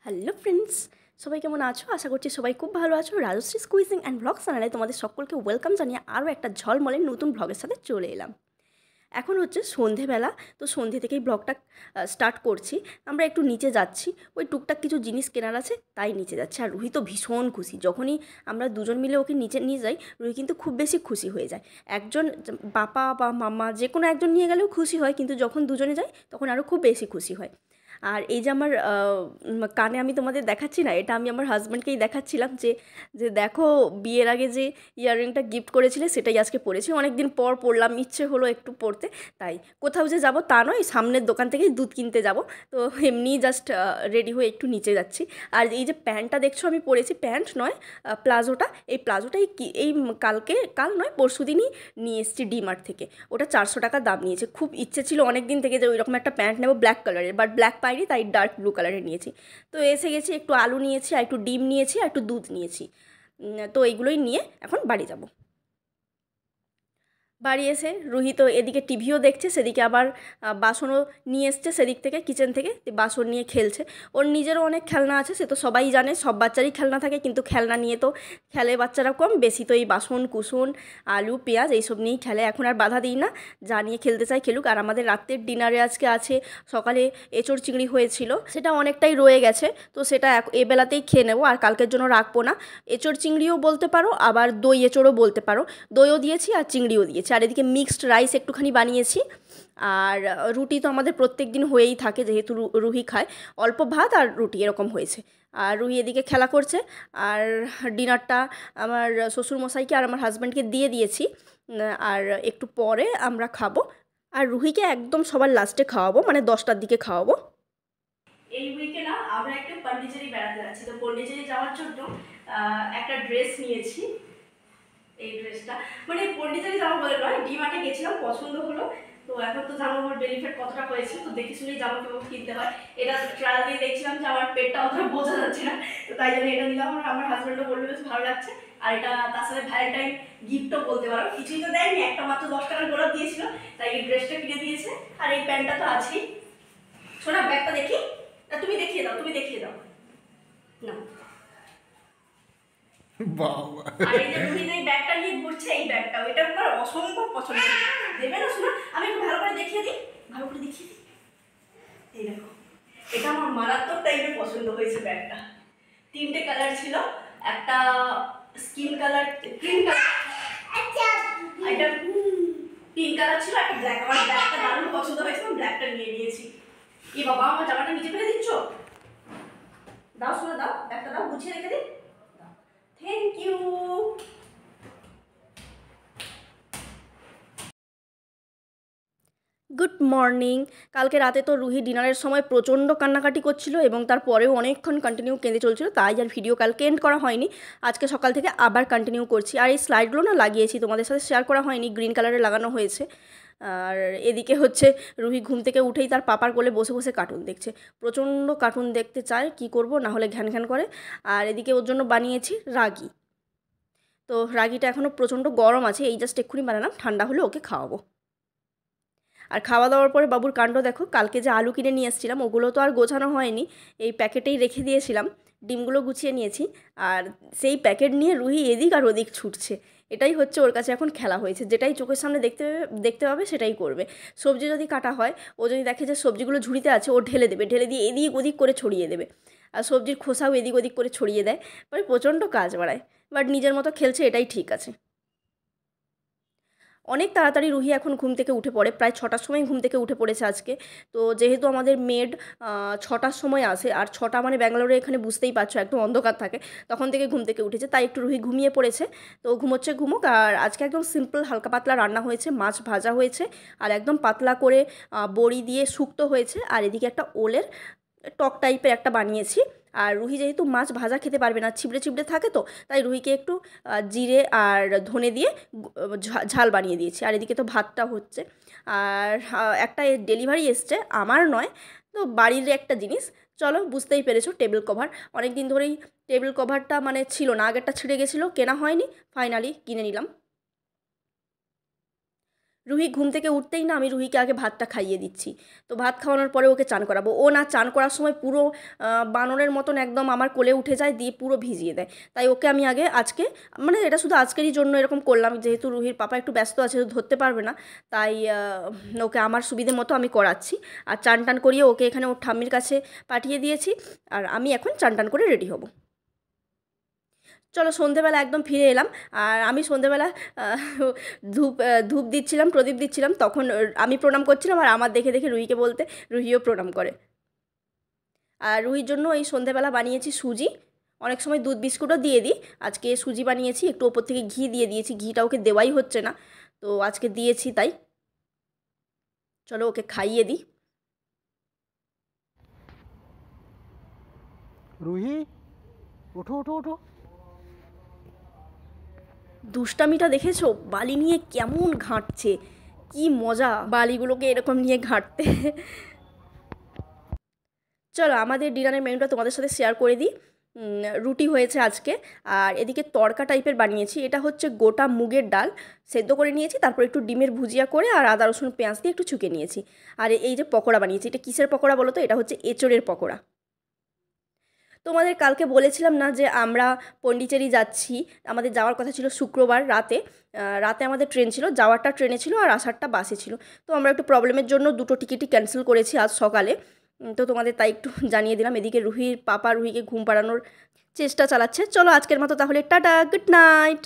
Hello friends, সবাই কেমন আছো? আশা করছি সবাই খুব ভালো আছো। রাজশ্রীস কুইজিং অ্যান্ড ব্লগ চ্যানেলে তোমাদের সকলকে ওয়েলকাম জানিয়ে আরও একটা ঝলমলের নতুন ব্লগের সাথে চলে এলাম। এখন হচ্ছে সন্ধেবেলা, তো সন্ধে থেকেই ব্লগটা স্টার্ট করছি। আমরা একটু নিচে যাচ্ছি, ওই টুকটাক কিছু জিনিস কেনার আছে, তাই নিচে যাচ্ছি। আর রুহি তো ভীষণ খুশি, যখনই আমরা দুজন মিলে ওকে নিচে নিয়ে যাই রুহি কিন্তু খুব বেশি খুশি হয়ে যায়। একজন বাবা বা মামা যে কোনো একজন নিয়ে গেলেও খুশি হয়, কিন্তু যখন দুজনে যাই তখন আরও খুব বেশি খুশি হয়। আর এই যে আমার কানে আমি তোমাদের দেখাচ্ছি না, এটা আমি আমার হাজব্যান্ডকেই দেখাচ্ছিলাম যে যে দেখো বিয়ের আগে যে ইয়াররিংটা গিফট করেছিলে সেটাই আজকে পরেছি, অনেক দিন পর পরলাম, ইচ্ছে হলো একটু পরতে। তাই কোথাও যে যাব তা নয়, সামনের দোকান থেকেই দুধ কিনতে যাব, তো এমনিই জাস্ট রেডি হয়ে একটু নিচে যাচ্ছি। আর এই যে প্যান্টটা দেখছো আমি পরেছি, প্যান্ট নয় প্লাজোটা, এই প্লাজোটাই এই কাল নয় পরশু দিনই নিয়ে এসেছি ডিমার্ট থেকে। ওটা 400 টাকা দাম নিয়েছে। খুব ইচ্ছে ছিল অনেক দিন থেকে যে ওই রকম একটা প্যান্ট নেবো ব্ল্যাক কালারের, বাট ব্ল্যাক পাইনি, তাই ডার্ক ব্লু কালারের নিয়েছি। তো এসে গেছি, একটু আলু নিয়েছি আর একটু ডিম নিয়েছি আর একটু দুধ নিয়েছি। তো এইগুলোই নিয়ে এখন বাড়ি যাব। বাড়ি এসে রুহি তো এদিকে টিভিও দেখছে, সেদিকে আবার বাসনও নিয়ে এসছে সেদিক থেকে, কিচেন থেকে বাসন নিয়ে খেলছে। ওর নিজেরও অনেক খেলনা আছে, সে তো সবাই জানে, সব বাচ্চারই খেলনা থাকে, কিন্তু খেলনা নিয়ে তো খেলে বাচ্চারা কম, বেশি তো এই বাসন কুসুন আলু পেঁয়াজ এইসব নিয়েই খেলে। এখন আর বাধা দিই না, যা নিয়ে খেলতে চাই খেলুক। আর আমাদের রাতের ডিনারে আজকে আছে, সকালে এঁচোড় চিংড়ি হয়েছিল, সেটা অনেকটাই রয়ে গেছে, তো সেটা এ বেলাতেই খেয়ে নেবো, আর কালকের জন্য রাখবো না। এঁচোড় চিংড়িও বলতে পারো, আবার দই এঁচোড়ও বলতে পারো। দইও দিয়েছি আর চিংড়িও দিয়েছি। আর এদিকে মিক্সড রাইস একটুখানি বানিয়েছি। আর রুটি তো আমাদের প্রত্যেক দিন হয়েই থাকে, যেহেতু রুহি খায়। অল্প ভাত আর রুটি এরকম হয়েছে। আর রুহি এদিকে খেলা করছে। আর ডিনারটা আমার শ্বশুরমশাইকে আর আমার হাজব্যান্ডকে দিয়ে দিয়েছি। আর একটু পরে আমরা খাবো। আর রুহিকে একদম সবার লাস্টে খাওয়াবো, মানে 10টার দিকে খাওয়াবো। এই উইকে না আমরা একটু পন্ডিচেরি বেড়াতে যাচ্ছি, তো পন্ডিচেরি যাওয়ার জন্য একটা ড্রেস নিয়েছি। এই ড্রেসটা মানে পন্ডিচেরি জামা বলে নয়, ডিমার্টে গেছিলাম, পছন্দ হলো। তো এখন তো জামা আমার বেনিফিট কতটা হয়েছে, তো দেখে শুনেই জামা কেমন কিনতে হয়। এটা ট্রায়াল দিয়ে দেখছিলাম যে আমার পেটটা অতটা বোঝা যাচ্ছে না, তো তাই জন্য এটা নিলাম। আর আমার হাজব্যান্ডও বললো বেশ ভালো লাগছে। আর এটা তার সাথে ভ্যালেন্টাইন গিফটও বলতে পারো, কিছুই তো দেয়নি, একটা মাত্র 10 টাকার গোলাপ দিয়েছিল, তাই এই ড্রেসটা কিনে দিয়েছে। আর এই প্যান্টটা তো আছেই। শোনা, ব্যাগটা দেখি, তুমি দেখিয়ে দাও, তুমি দেখিয়ে দাও না। বাবা, আর এই যে রুহি এই ব্যাগটা নিয়ে ঘুরছে, এই ব্যাগটাও, এটা আমার অসম্ভব পছন্দ। দেবে না শোনা? আমি একটু ভালো করে দেখিয়ে দিই, ভালো করে দেখিয়ে দিই। এই দেখো, এটা আমার মারাত্মক টাইপের পছন্দ হয়েছে ব্যাগটা। 3টে কালার ছিল, একটা স্কিন কালার, ক্রিম কালার, এটা পিঙ্ক কালার ছিল, একটা ব্ল্যাক। আমার ব্ল্যাকটা দারুণ পছন্দ হয়েছে, আমি ব্ল্যাকটা নিয়ে নিয়েছি। কি বাবা, আমার জামাটা নিচে ফেলে দিচ্ছ? দাও শোনা, দাও ব্যাগটা, দাও, গুছিয়ে রেখে দিই। Thank you. Good morning. কালকে রাতে তো রুহি ডিনারের সময় প্রচণ্ড কান্নাকাটি করছিল, এবং তারপরেও অনেকক্ষণ কন্টিনিউ কেঁদে চলছিল, তাই আর ভিডিও কালকে এন্ড করা হয়নি। আজকে সকাল থেকে আবার কন্টিনিউ করছি। আর এই স্লাইডগুলো না লাগিয়েছি, তোমাদের সাথে শেয়ার করা হয়নি, গ্রিন কালারে লাগানো হয়েছে। আর এদিকে হচ্ছে রুহি ঘুম থেকে উঠেই তার পাপার কোলে বসে বসে কার্টুন দেখছে। প্রচণ্ড কার্টুন দেখতে চায়, কি করব, না হলে ঘ্যান ঘ্যান করে। আর এদিকে ওর জন্য বানিয়েছি রাগি। তো রাগিটা এখনও প্রচণ্ড গরম আছে, এই জাস্ট এক্ষুনি বানালাম, ঠান্ডা হলে ওকে খাওয়াবো। আর খাওয়া দাওয়ার পরে বাবুর কাণ্ড দেখো, কালকে যে আলু কিনে নিয়ে এসেছিলাম ওগুলো তো আর গোছানো হয়নি, এই প্যাকেটেই রেখে দিয়েছিলাম। ডিমগুলো গুছিয়ে নিয়েছি, আর সেই প্যাকেট নিয়ে রুহি এদিক আর ওদিক ছুটছে। এটাই হচ্ছে ওর কাছে এখন খেলা হয়েছে, যেটাই চোখের সামনে দেখতে পাবে সেটাই করবে। সবজি যদি কাটা হয়, ও যদি দেখে যে সবজিগুলো ঝুড়িতে আছে, ও ঢেলে দেবে, ঢেলে দিয়ে এদিক ওদিক করে ছড়িয়ে দেবে। আর সবজির খোসাও এদিক ওদিক করে ছড়িয়ে দেয়, মানে প্রচণ্ড কাজ বাড়ায়। বাট নিজের মতো খেলছে, এটাই ঠিক আছে। অনেক তাড়াতাড়ি রুহি এখন ঘুম থেকে উঠে পড়ে, প্রায় 6টার সময় ঘুম থেকে উঠে পড়েছে আজকে। তো যেহেতু আমাদের মেড 6টার সময় আসে, আর 6টা মানে ব্যাঙ্গালোরে এখানে বুঝতেই পারছো একদম অন্ধকার থাকে, তখন থেকে ঘুম থেকে উঠেছে, তাই একটু রুহি ঘুমিয়ে পড়েছে। তো ঘুমোচ্ছে ঘুমোক। আর আজকে একদম সিম্পল হালকা পাতলা রান্না হয়েছে, মাছ ভাজা হয়েছে, আর একদম পাতলা করে বড়ি দিয়ে শুক্তো হয়েছে। আর এদিকে একটা ওলের টক টাইপের একটা বানিয়েছি। আর রুহি যেহেতু মাছ ভাজা খেতে পারবে না, ছিবড়ে ছিবড়ে থাকে, তো তাই রুহিকে একটু জিরে আর ধনে দিয়ে ঝাল বানিয়ে দিয়েছি। আর এদিকে তো ভাতটা হচ্ছে। আর একটা ডেলিভারি এসছে, আমার নয়, তো বাড়ির একটা জিনিস। চলো, বুঝতেই পেরেছো, টেবিল কভার। অনেক দিন ধরেই টেবিল কভারটা মানে ছিল না, আগেরটা ছিঁড়ে গেছিলো, কেনা হয়নি, ফাইনালি কিনে নিলাম। রুহি ঘুম থেকে উঠতেই না আমি রুহিকে আগে ভাতটা খাইয়ে দিচ্ছি। তো ভাত খাওয়ানোর পরে ওকে চান করাবো। ও না চান করার সময় পুরো বানরের মতন একদম আমার কোলে উঠে যায়, দিয়ে পুরো ভিজিয়ে দেয়। তাই ওকে আমি আগে আজকে, মানে এটা শুধু আজকেরই জন্য এরকম করলাম, যেহেতু রুহির পাপা একটু ব্যস্ত আছে, তো ধরতে পারবে না। তাই ওকে আমার সুবিধে মতো আমি করাচ্ছি। আর চান টান করিয়ে ওকে এখানে ওর ঠাম্মির কাছে পাঠিয়ে দিয়েছি। আর আমি এখন চান টান করে রেডি হব। চলো সন্ধেবেলা একদম ফিরে এলাম। আর আমি সন্ধেবেলা ধূপ দিচ্ছিলাম, প্রদীপ দিচ্ছিলাম, তখন আমি প্রণাম করছিলাম, আর আমার দেখে দেখে রুহিকে বলতে রুহিও প্রণাম করে। আর রুহির জন্য এই সন্ধেবেলা বানিয়েছি সুজি। অনেক সময় দুধ বিস্কুটও দিয়ে দিই, আজকে সুজি বানিয়েছি, একটু ওপর থেকে ঘি দিয়ে দিয়েছি, ঘিটা ওকে দেওয়াই হচ্ছে না, তো আজকে দিয়েছি তাই। চলো ওকে খাইয়ে দিই। রুহি, ওঠো ওঠো ওঠো। দুষ্টামিটা দেখেছো? বালি নিয়ে কেমন ঘাঁটছে, কি মজা বালিগুলোকে এরকম নিয়ে ঘাঁটতে। চলো আমাদের ডিনারের মেনুটা তোমাদের সাথে শেয়ার করে দিই। রুটি হয়েছে আজকে, আর এদিকে তড়কা টাইপের বানিয়েছি। এটা হচ্ছে গোটা মুগের ডাল সেদ্ধ করে নিয়েছি, তারপর একটু ডিমের ভুজিয়া করে আর আদা রসুন পেঁয়াজ দিয়ে একটু ছুঁকে নিয়েছি। আর এই যে পকোড়া বানিয়েছি, এটা কিসের পকোড়া বলো তো? এটা হচ্ছে এঁচোড়ের পকোড়া। তোমাদের কালকে বলেছিলাম না যে আমরা পন্ডিচেরি যাচ্ছি? আমাদের যাওয়ার কথা ছিল শুক্রবার রাতে। রাতে আমাদের ট্রেন ছিল, যাওয়ারটা ট্রেনে ছিল আর আসারটা বাসে ছিল। তো আমরা একটু প্রবলেমের জন্য দুটো টিকিটই ক্যান্সেল করেছি আজ সকালে। তো তোমাদের তাই একটু জানিয়ে দিলাম। এদিকে রুহির পাপা রুহিকে ঘুম পাড়ানোর চেষ্টা চালাচ্ছে। চলো আজকের মতো তাহলে টাটা, গুড নাইট।